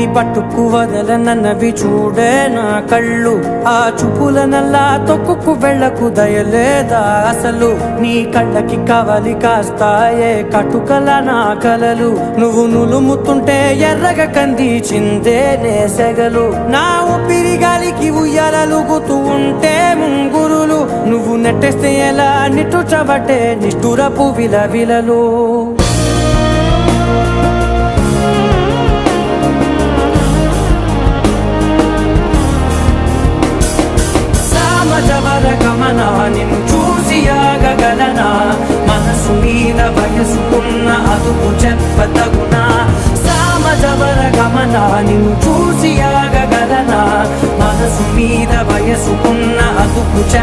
నీ పట్టుకు వదలనన్నవి చూడే నా కళ్ళు, ఆ చూపుల నల్లా తొక్కుకు వెళ్ళకు దయలేదా అసలు. నీ కళ్ళకి కవలి కాస్తాయే కటుకల నా కలలు, నువ్వు నులుముతుంటే ఎర్రగా కంది చిందే నేసెగలు. నా ఊపిరి గాలికి ఉయ్యాలలుగుతూ ఉంటే ముంగురులు, నువ్వు నెట్టేస్తే ఎలా నిట్టుచబట్టే నిష్ఠురపు విలవిలలు. సామజవర గమన నిన్ను చూసి ఆగగలనా, మనసు మీద వయసుకున్న అదుపు చెప్పతగునా. సామజవర గమన నిన్ను చూసి ఆగగలనా, మనసు మీద వయసుకున్న అదుపు